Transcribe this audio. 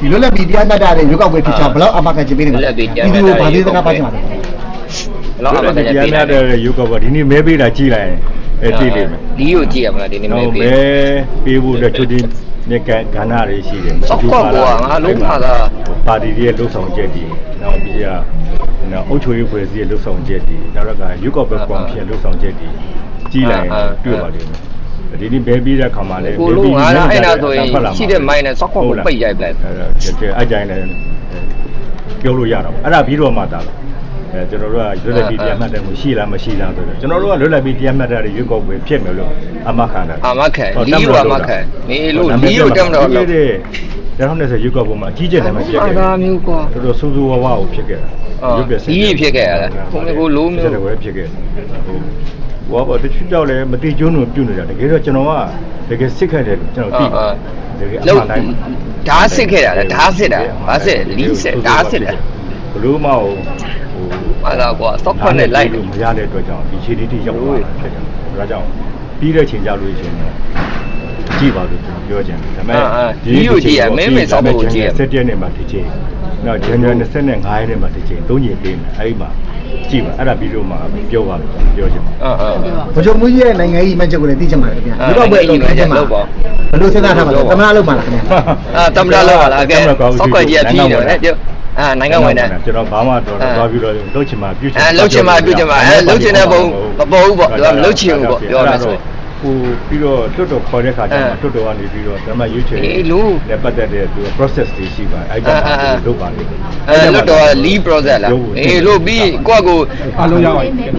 ဒီလိုလည်းဗီဒီယိုမှတ်တာတဲ့ရုပ်ောက်ပွဲဖြစ်ချဘလောက်အမခံချပေးနေမှာဒီလိုဗာလေးစကားပါချင်ပါတယ် လောက်အမှန်တကယ်ပြနေတယ်ရုပ်ကပါဒီနေ့မဲပေးတာကြည်လိုက်ရင်တည်လိမ့်မယ် လီကိုကြည့်ရမလားဒီနေ့မဲပေး မဲပေးဖို့အတွက်ချုပ်တင်မြေကကဏ္ဍတွေရှိတယ် စောက်ကွက်ကွာငါလုံးခါတာ ပါတီရဲ့လှုပ်ဆောင်ချက်တွေနောက်ပြီးတော့အုပ်ချုပ်ရေးဖွဲ့စည်းရဲ့လှုပ်ဆောင်ချက်တွေနောက်ကရုပ်ကပါကော်မရှင်လှုပ်ဆောင်ချက်တွေကြည်လိုက်ရင်တွေ့ပါလိမ့်မယ်ဒီနေ့မဲပေးတဲ့ခါမှာလည်း ကိုလုံးငါအဲ့ဒါဆိုရင်ရှိတဲ့မိုင်းနဲ့စောက်ကွက်ကိုပိတ်ရိုက်ပလိုက် အကြိုင်လည်းပြောလို့ရတော့အဲ့ဒါပြီးတော့မှတာကျွန်တော်တို့ကလွတ်လပ်ပြီးတရားမှတ်တယ်ကိုရှိလားမရှိလားဆိုတော့ကျွန်တော်တို့ကလွတ်လပ်ပြီးတရားမှတ်တာတွေရွေးကောက်ပွဲဖြစ်မယ်လို့အမခံတယ် အမခံလီကိုအမခံနေလို့လီကိုတက်မတော့လို့ 2020ရွေးကောက်ပွဲမှာအကြီးကျယ်နာမည်ပြခဲ့တယ် အားသားမျိုးကွာ တော်တော်ဆူဆူဝါးဝါကိုဖြစ်ခဲ့တာဒီဖြစ်ခဲ့ရတယ်ကိုလိုမျိုး တဲ့ဝဲဖြစ်ခဲ့ဟိုဘာတချို့ကြောက်လဲမတိကျွန်းလို့ပြုတ်နေတာတကယ်တော့ကျွန်တော်ကတကယ်စစ်ခဲ့တယ်ကျွန်တော်သိတကယ်အမှန်တိုင်း ဓာတ်စစ်ခဲ့တာဓာတ်စစ်တာဘာစစ်လီစစ်ဓာတ်စစ်တာ ဘလို့မဟုတ် ဟာတော့ကွာစောက်ခွက်နဲ့လိုက်လို့ မရတဲ့အတွက်ကြောင့်ဒီခြေလေးတိရောက်သွားတာဖြစ်တယ်ဒါကြောင့်ပြီးတဲ့ချိန်ကြလို့ရှိရင်ကြည့်ပါလို့ကျွန်တော်ပြောချင်တယ်ဒါပေမဲ့စက်တဲ့နေ့မှာဒီချိန်နောက် January 25ရက်နေ့မှာဒီချိန်3ချိန်ပေးမယ်အဲ့ဒီမှာကြည့်ပါအဲ့ဒါပြီးတော့မှပြောပါလို့ပြောချင်ပါဘုံမူကြီးရဲ့နိုင်ငံရေးမှတ်ချက်ကိုလည်းသိချင်ပါတယ်ခင်ဗျာရုပ်ောက်ပွဲလို့သိချင်ပါဘယ်လိုစဉ်းစားထားပါလဲသမဏလုပ်ပါလားခင်ဗျာသမဏလုပ်ပါလားကဲစောက်ခွက်ကြီးကကြီးတယ်တဲ့နိုင်ငံဝင်တယ် ကျွန်တော်ဘာမှတော့သွားပြီးတော့လှုပ်ချင်မှပြုချင် လှုပ်ချင်မှပြုချင်မှလှုပ်ချင်တဲ့ပုံမပေါ်ဘူးပေါ့သူကလှုပ်ချင်ဘူးပေါ့ပြောရဆို ဟိုပြီးတော့တွတ်တော်ခေါ်တဲ့ခါကျမှတွတ်တော်ကနေပြီးတော့ဓမ္မရွေးချယ်လည်းပတ်သက်တဲ့သူ process တွေရှိပါအဲ့ဒါလုပ်ပါလိမ့်မယ်လွတ်တော် lead process လားလို့ပြီးကိုယ့်ကိုအားလုံးရအောင်